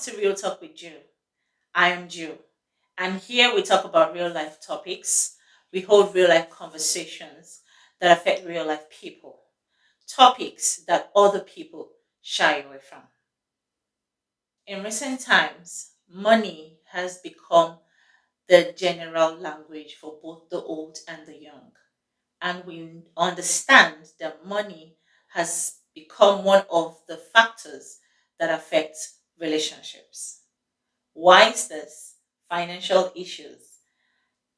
to Real Talk with Ju. I am Ju, and here we talk about real life topics. We hold real life conversations that affect real life people, topics that other people shy away from. In recent times, money has become the general language for both the old and the young. And we understand that money has become one of the factors that affect relationships. Why is this? Financial issues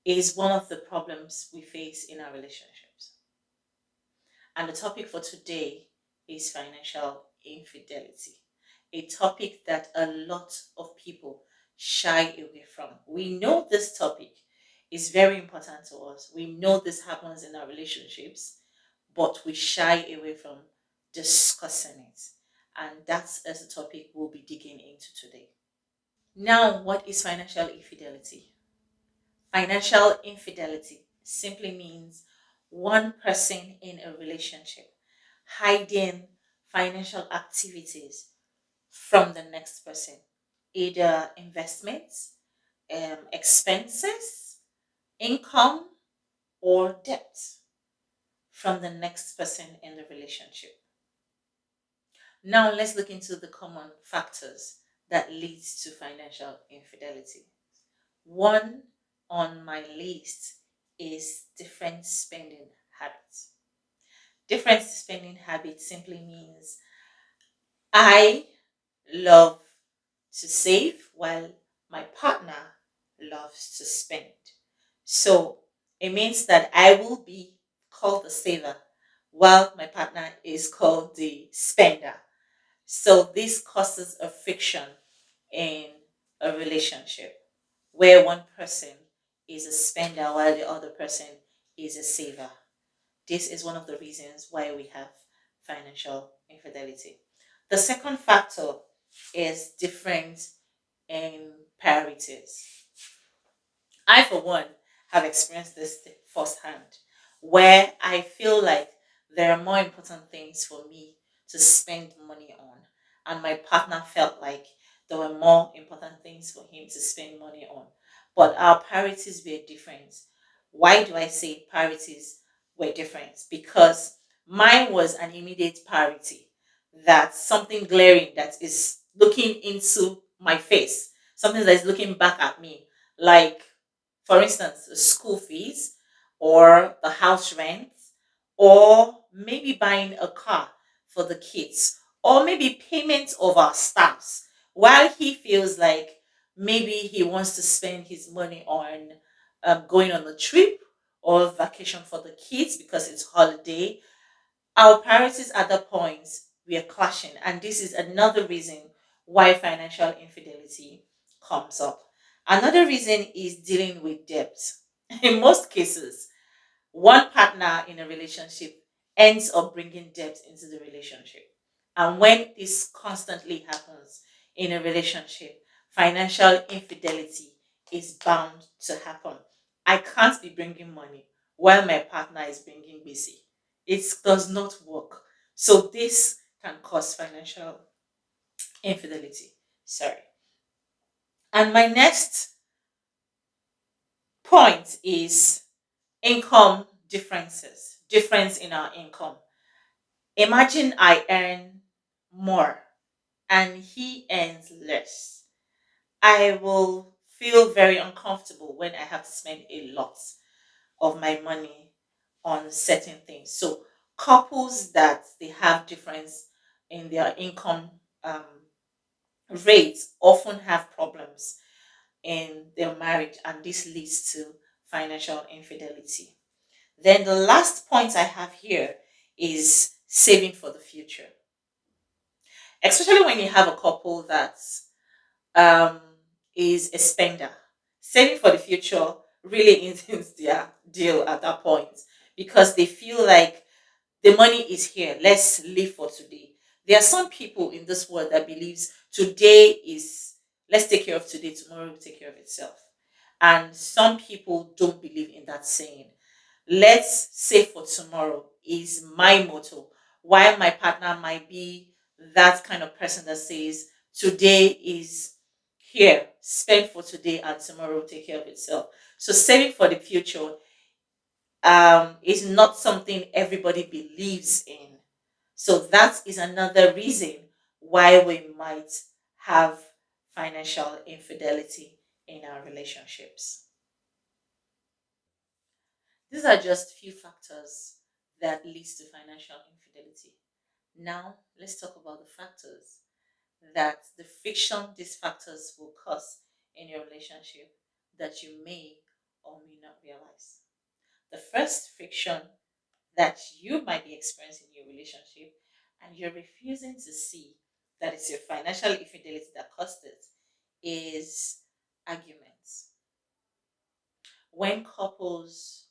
is one of the problems we face in our relationships. And the topic for today is financial infidelity, a topic that a lot of people shy away from. We know this topic is very important to us. We know this happens in our relationships, but we shy away from discussing it. And that's as the topic we'll be digging into today. Now, what is financial infidelity? Financial infidelity simply means one person in a relationship hiding financial activities from the next person, either investments, expenses, income, or debt from the next person in the relationship. Now let's look into the common factors that leads to financial infidelity. One on my list is different spending habits. Different spending habits simply means I love to save while my partner loves to spend. So it means that I will be called the saver while my partner is called the spender. So this causes a friction in a relationship where one person is a spender while the other person is a saver. This is one of the reasons why we have financial infidelity. The second factor is difference in priorities. I, for one, have experienced this firsthand where I feel like there are more important things for me to spend money on. And my partner felt like there were more important things for him to spend money on. But our priorities were different. Why do I say priorities were different? Because mine was an immediate priority, that something glaring that is looking into my face, something that is looking back at me, like for instance, the school fees or the house rent, or maybe buying a car for the kids, or maybe payment of our staffs. While he feels like maybe he wants to spend his money on going on a trip or vacation for the kids because it's holiday, our priorities at that point were clashing. And this is another reason why financial infidelity comes up. Another reason is dealing with debt. In most cases, one partner in a relationship ends up bringing debt into the relationship. And when this constantly happens in a relationship, financial infidelity is bound to happen. I can't be bringing money while my partner is bringing busy. It does not work. So this can cause financial infidelity. Sorry. And my next point is income differences, difference in our income. Imagine I earn more and he earns less. I will feel very uncomfortable when I have to spend a lot of my money on certain things. So couples that they have difference in their income um, rates often have problems in their marriage, and this leads to financial infidelity. Then the last point I have here is saving for the future, especially when you have a couple that um, is a spender. Saving for the future really isn't their deal at that point because they feel like the money is here. Let's live for today. There are some people in this world that believes today is, let's take care of today, tomorrow will take care of itself. And some people don't believe in that saying. Let's save for tomorrow is my motto. While my partner might be that kind of person that says Today is here, spend for today, and tomorrow will take care of itself. So saving for the future is not something everybody believes in. So that is another reason why we might have financial infidelity in our relationships. These are just few factors that leads to financial infidelity. Now, let's talk about the factors that the friction these factors will cause in your relationship that you may or may not realize. The first friction that you might be experiencing in your relationship and you're refusing to see that it's your financial infidelity that caused it is arguments. When couples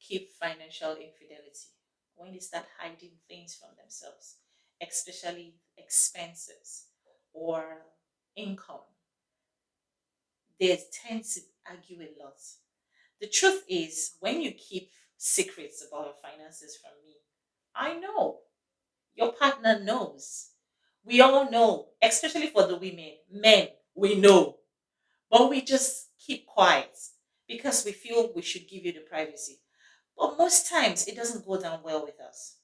keep financial infidelity, when they start hiding things from themselves, especially expenses or income, they tend to argue a lot. The truth is, when you keep secrets about your finances from me, I know. Your partner knows. We all know, especially for the women. Men, we know. But we just keep quiet because we feel we should give you the privacy. But most times it doesn't go down well with us.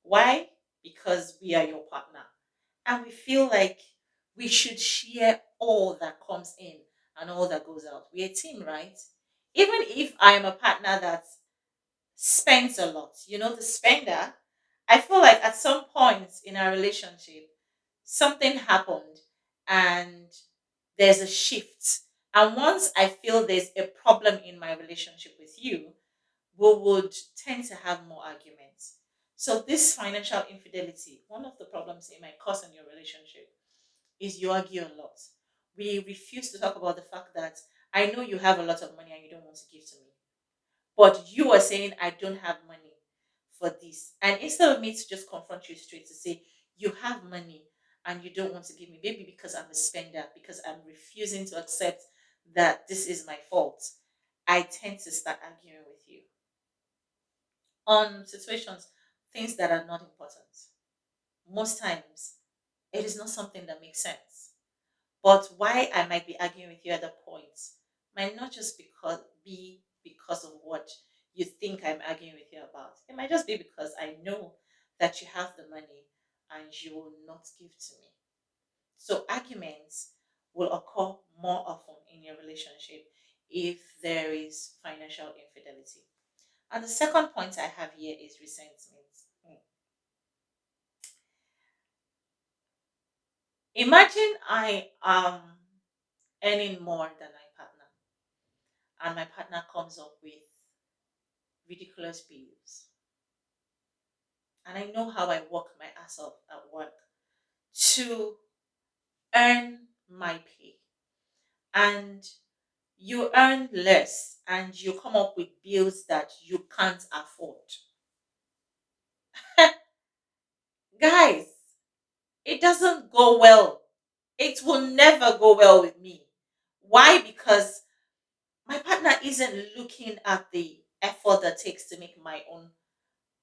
Why? Because we are your partner. And we feel like we should share all that comes in and all that goes out. We're a team, right? Even if I am a partner that spends a lot, the spender, I feel like at some point in our relationship, something happened and there's a shift. And once I feel there's a problem in my relationship with you, we would tend to have more arguments. So, this financial infidelity, one of the problems it might cause in your relationship is you argue a lot. We refuse to talk about the fact that I know you have a lot of money and you don't want to give to me. But you are saying, I don't have money for this. And instead of me to just confront you straight to say, you have money and you don't want to give me, maybe because I'm a spender, because I'm refusing to accept that this is my fault, I tend to start arguing with you on situations, things that are not important. Most times, it is not something that makes sense. But why I might be arguing with you at the point might not just because of what you think I'm arguing with you about. It might just be because I know that you have the money and you will not give to me. So arguments will occur more often in your relationship if there is financial infidelity. And the second point I have here is resentment. Hmm. Imagine I am earning more than my partner, and my partner comes up with ridiculous bills. And I know how I work my ass off at work to earn my pay. And you earn less and you come up with bills that you can't afford. Guys, it doesn't go well. It will never go well with me. Why? Because my partner isn't looking at the effort that takes to make my own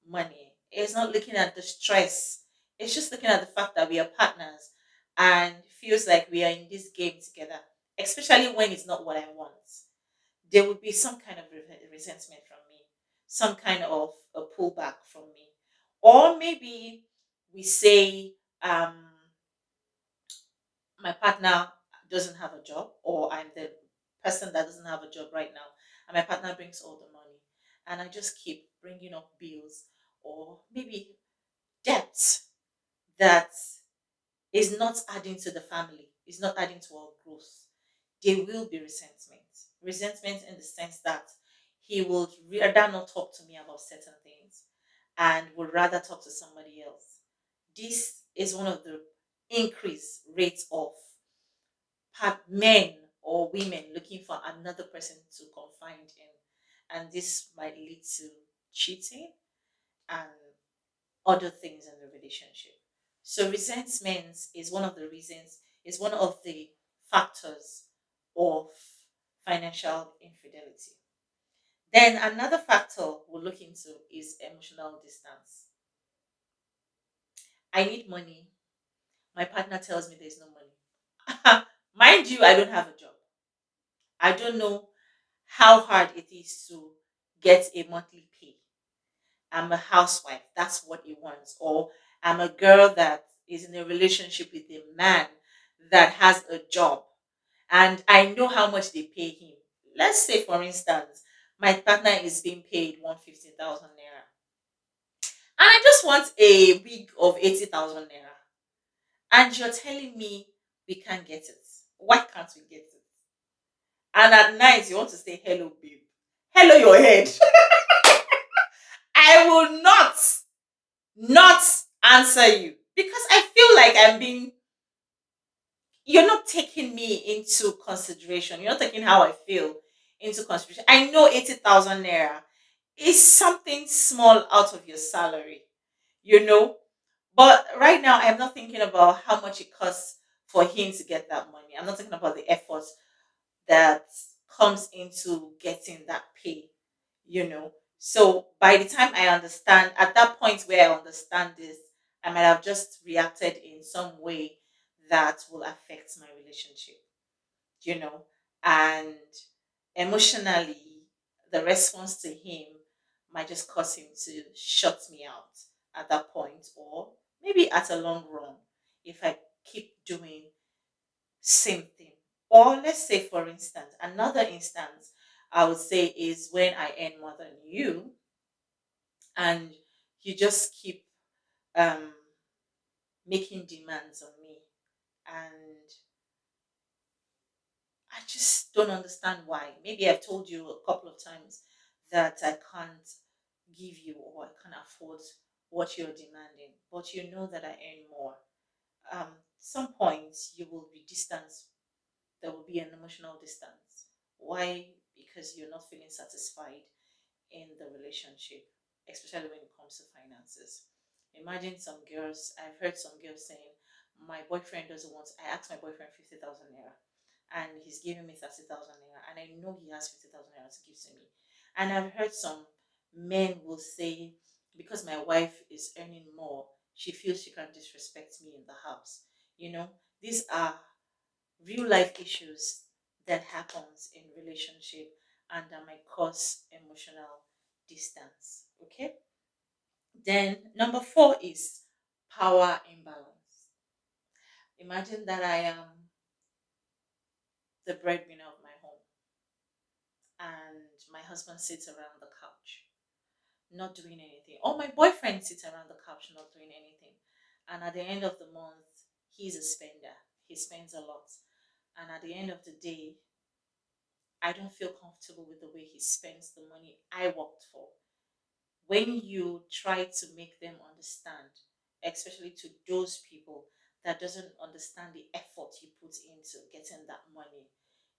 money. It's not looking at the stress. It's just looking at the fact that we are partners and feels like we are in this game together, especially when it's not what I want. There would be some kind of resentment from me, some kind of a pullback from me. Or maybe we say, um, my partner doesn't have a job, or I'm the person that doesn't have a job right now, and my partner brings all the money, and I just keep bringing up bills or maybe debt that is not adding to the family, is not adding to our growth. There will be resentment. Resentment in the sense that he would rather not talk to me about certain things and would rather talk to somebody else. This is one of the increased rates of men or women looking for another person to confide in. And this might lead to cheating and other things in the relationship. So resentment is one of the reasons, is one of the factors of financial infidelity. Then another factor we'll look into is emotional distance. I need money. My partner tells me there's no money. Mind you, I don't have a job. I don't know how hard it is to get a monthly pay. I'm a housewife. That's what he wants. Or I'm a girl that is in a relationship with a man that has a job and I know how much they pay him. Let's say, for instance, my partner is being paid 150,000 naira. And I just want a wig of 80,000 naira. And you're telling me we can't get it. Why can't we get it? And at night, you want to say, hello, babe. Hello, your head. I will not answer you because I feel like you're not taking me into consideration. You're not taking how I feel into consideration. I know 80,000 naira is something small out of your salary, you know. But right now, I'm not thinking about how much it costs for him to get that money. I'm not thinking about the effort that comes into getting that pay, you know. So by the time I understand, at that point where I understand this, I might have just reacted in some way that will affect my relationship, you know. And emotionally, the response to him might just cause him to shut me out at that point, or maybe at a long run, if I keep doing same thing. Or let's say, for instance, another instance I would say is when I earn more than you and you just keep um, making demands on me. And I just don't understand why. Maybe I've told you a couple of times that I can't give you or I can't afford what you're demanding, but you know that I earn more. Some points you will be distanced, there will be an emotional distance. Why? Because you're not feeling satisfied in the relationship, especially when it comes to finances. Imagine some girls, I've heard some girls saying, my boyfriend doesn't want, I asked my boyfriend 50,000 naira and he's giving me 30,000 naira and I know he has 50,000 naira to give to me. And I've heard some men will say, because my wife is earning more, she feels she can disrespect me in the house. You know, these are real life issues that happens in relationship and that might cause emotional distance. Okay. Then number four is power imbalance. Imagine that I am the breadwinner of my home and my husband sits around the couch not doing anything, or my boyfriend sits around the couch not doing anything, and at the end of the month he's a spender, he spends a lot, and at the end of the day I don't feel comfortable with the way he spends the money I worked for. When you try to make them understand, especially to those people that doesn't understand the effort you put into getting that money,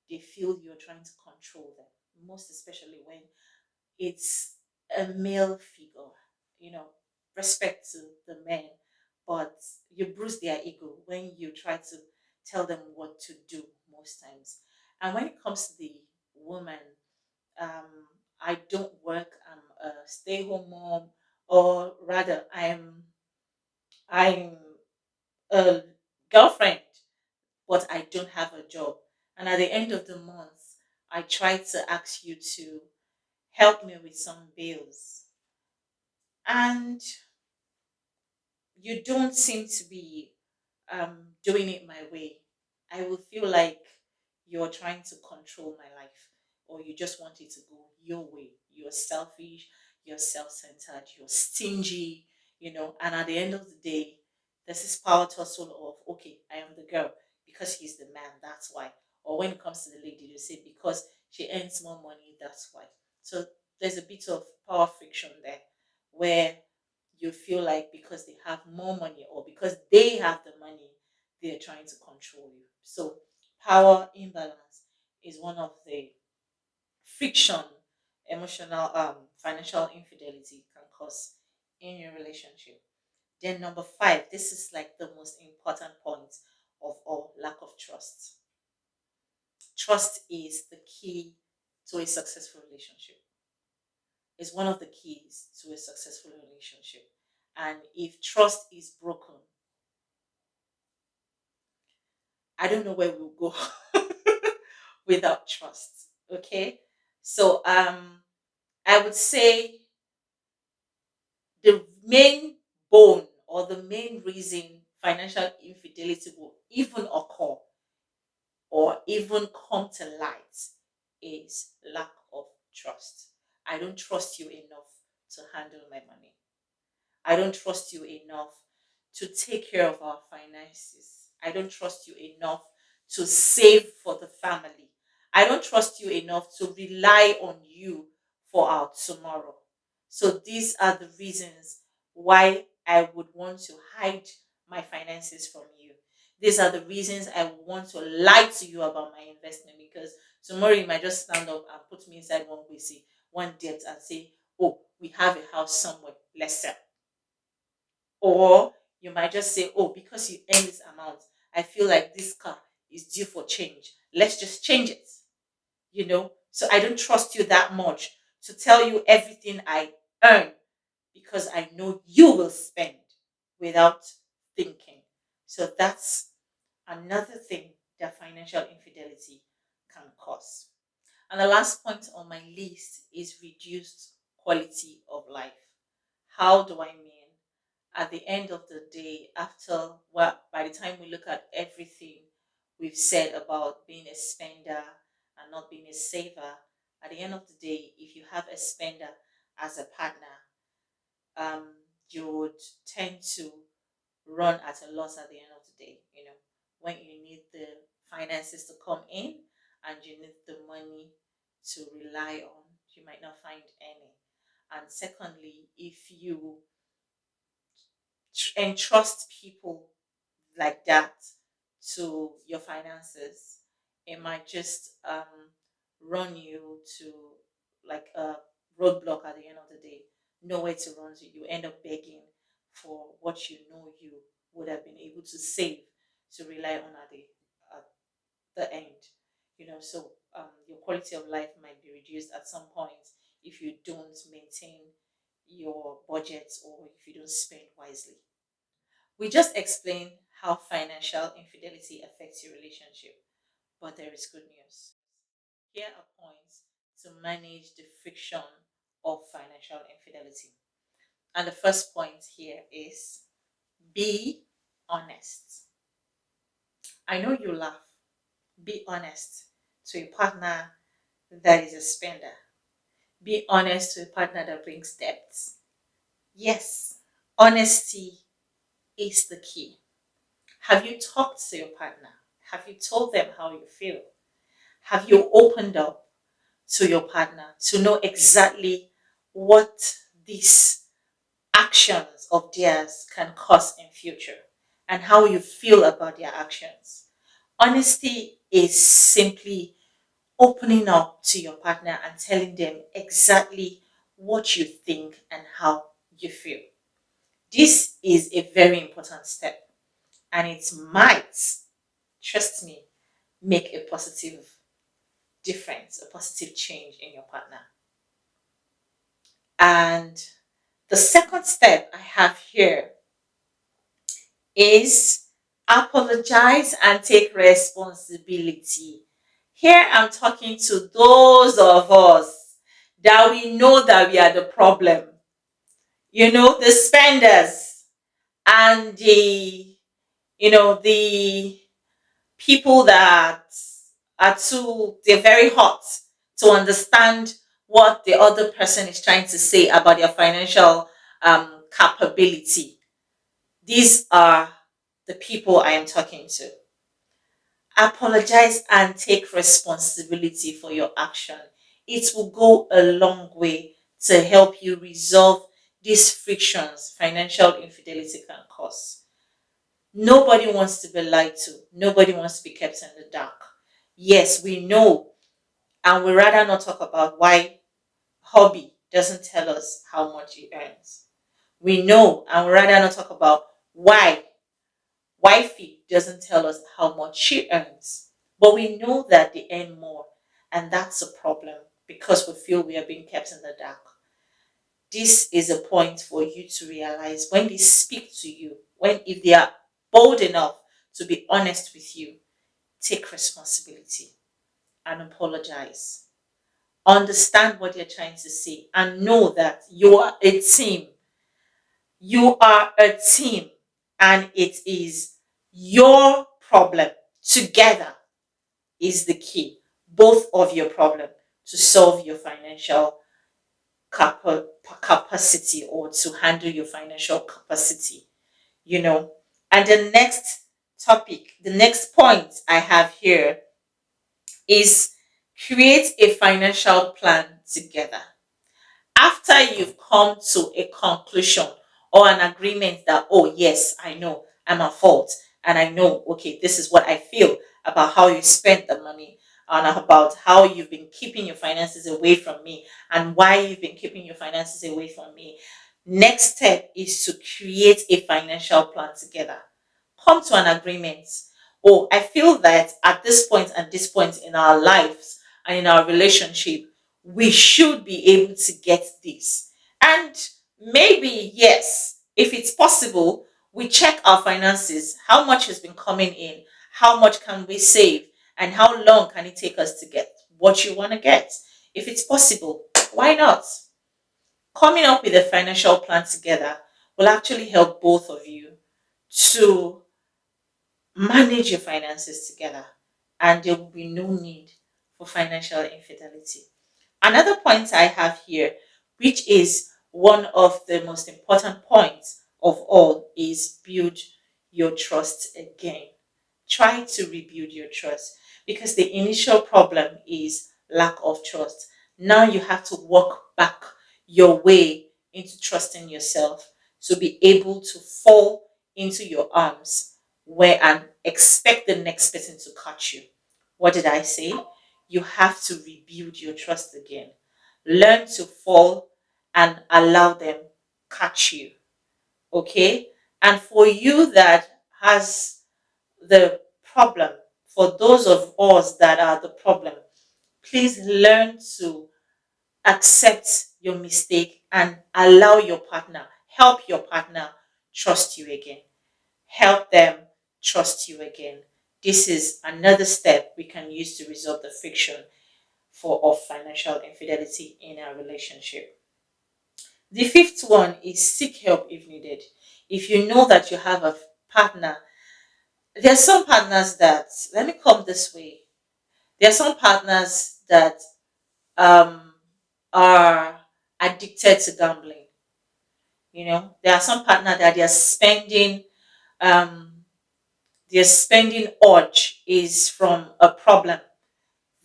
they feel you're trying to control them. Most especially when it's a male figure, you know, respect to the men, but you bruise their ego when you try to tell them what to do most times. And when it comes to the woman, um, I don't work, I'm a stay-home mom, or rather I'm a girlfriend, but I don't have a job. And at the end of the month, I try to ask you to help me with some bills. And you don't seem to be doing it my way, I will feel like you're trying to control my life or you just want it to go your way. You're selfish, you're self centered, you're stingy, you know. And at the end of the day, there's this power tussle of, okay, I am the girl because he's the man, that's why. Or when it comes to the lady, they say because she earns more money, that's why. So there's a bit of power friction there where you feel like because they have more money or because they have the money, they're trying to control you. So power imbalance is one of the friction emotional financial infidelity can cause in your relationship. Then number five, this is like the most important point of all, lack of trust. Trust is the key to a successful relationship. It's one of the keys to a successful relationship. And if trust is broken, I don't know where we'll go without trust. Okay. So I would say the main bone or the main reason financial infidelity will even occur or even come to light is lack of trust. I don't trust you enough to handle my money. I don't trust you enough to take care of our finances. I don't trust you enough to save for the family. I don't trust you enough to rely on you for our tomorrow. So these are the reasons why I would want to hide my finances from you. These are the reasons I would want to lie to you about my investment, because tomorrow you might just stand up and put me inside one busy, one debt, and say, "Oh, we have a house somewhere, let's sell." Or you might just say, "Oh, because you earn this amount, I feel like this car is due for change. Let's just change it." So I don't trust you that much to tell you everything I earn, because I know you will spend without thinking. So that's another thing that financial infidelity can cause. And the last point on my list is reduced quality of life. How do I mean? At the end of the day, by the time we look at everything we've said about being a spender and not being a saver, at the end of the day, if you have a spender as a partner, um, you would tend to run at a loss at the end of the day. When you need the finances to come in and you need the money to rely on, you might not find any. And secondly, if you entrust people like that to your finances, it might just run you to like a roadblock at the end of the day. Nowhere to run to. You end up begging for what you know you would have been able to save to rely on at the end. So your quality of life might be reduced at some point if you don't maintain your budget or if you don't spend wisely. We just explained how financial infidelity affects your relationship, but there is good news. Here are points to manage the friction of financial infidelity. And the first point here is be honest. I know you laugh. Be honest to a partner that is a spender. Be honest to a partner that brings debts. Yes, honesty is the key. Have you talked to your partner? Have you told them how you feel? Have you opened up to your partner to know exactly what these actions of theirs can cause in future and how you feel about their actions? Honesty is simply opening up to your partner and telling them exactly what you think and how you feel. This is a very important step, and it might, trust me, make a positive difference, a positive change in your partner. And the second step I have here is apologize and take responsibility. Here I'm talking to those of us that we know that we are the problem, the spenders and the people that they're very hot to understand what the other person is trying to say about their financial capability. These are the people I am talking to. Apologize and take responsibility for your action. It will go a long way to help you resolve these frictions financial infidelity can cause. Nobody wants to be lied to. Nobody wants to be kept in the dark. Yes, we know, and we rather not talk about why hobby doesn't tell us how much he earns. We know, and we rather not talk about why wifey doesn't tell us how much she earns. But we know that they earn more, and that's a problem because we feel we are being kept in the dark. This is a point for you to realize when they speak to you, when if they are bold enough to be honest with you, take responsibility and apologize. Understand what you're trying to say and know that you are a team. You are a team and it is your problem. Together is the key. Both of your problem to solve your financial capacity or to handle your financial capacity, you know. And the next topic, the next point I have here is create a financial plan together. After you've come to a conclusion or an agreement that, oh, yes, I know I'm at fault, and I know, okay, this is what I feel about how you spent the money and about how you've been keeping your finances away from me and why you've been keeping your finances away from me. Next step is to create a financial plan together. Come to an agreement. Oh, I feel that at this point and this point in our lives and in our relationship, we should be able to get this. And maybe, yes, if it's possible, we check our finances, how much has been coming in, how much can we save, and how long can it take us to get what you want to get. If it's possible, why not? Coming up with a financial plan together will actually help both of you to manage your finances together, and there will be no need for financial infidelity. Another point I have here, which is one of the most important points of all, is build your trust again. Try to rebuild your trust because the initial problem is lack of trust. Now you have to work back your way into trusting yourself to be able to fall into your arms where and expect the next person to catch you. What did I say? You have to rebuild your trust again. Learn to fall and allow them catch you. Okay? And for you that has the problem, for those of us that are the problem, please learn to accept your mistake and allow your partner, help your partner trust you again. Help them trust you again. This is another step we can use to resolve the friction of financial infidelity in our relationship. The fifth one is seek help if needed. If you know that you have a partner, there are some partners that, let me come this way, there are some partners that um, are addicted to gambling. You know, there are some partners that um, their spending urge is from a problem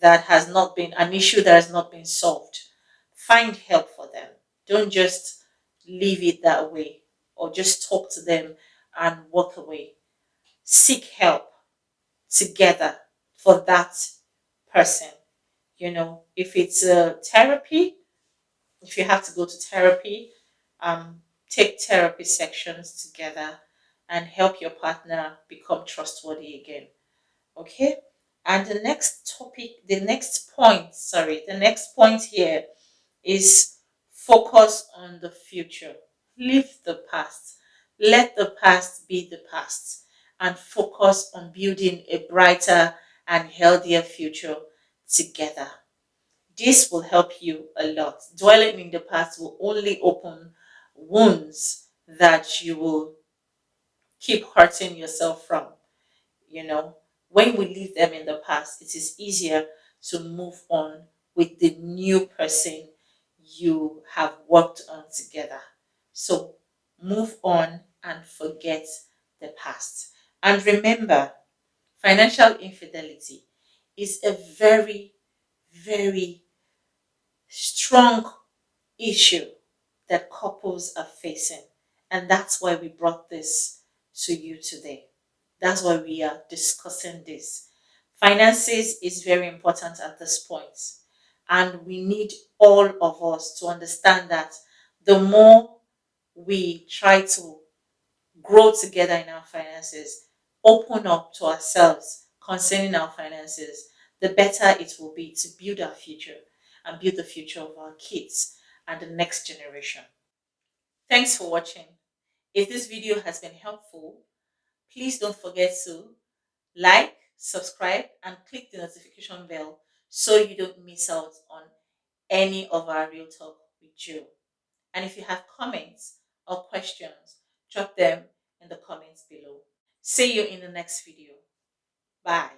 that has not been an issue that has not been solved. Find help for them. Don't just leave it that way or just talk to them and walk away. Seek help together for that person. You know, if it's a therapy, if you have to go to therapy, take therapy sections together and help your partner become trustworthy again. Okay. And the next point here is focus on the future. Leave the past. Let the past be the past and focus on building a brighter and healthier future together. This will help you a lot. Dwelling in the past will only open wounds that you will keep hurting yourself from. You know, when we leave them in the past, it is easier to move on with the new person you have worked on together. So move on and forget the past. And remember, financial infidelity is a very, very strong issue that couples are facing. And that's why we brought this to you today. That's why we are discussing this. Finances is very important at this point, and we need all of us to understand that the more we try to grow together in our finances, open up to ourselves concerning our finances, the better it will be to build our future and build the future of our kids and the next generation. Thanks for watching. If this video has been helpful, please don't forget to like, subscribe, and click the notification bell so you don't miss out on any of our Real Talk with Joe. And if you have comments or questions, drop them in the comments below. See you in the next video. Bye.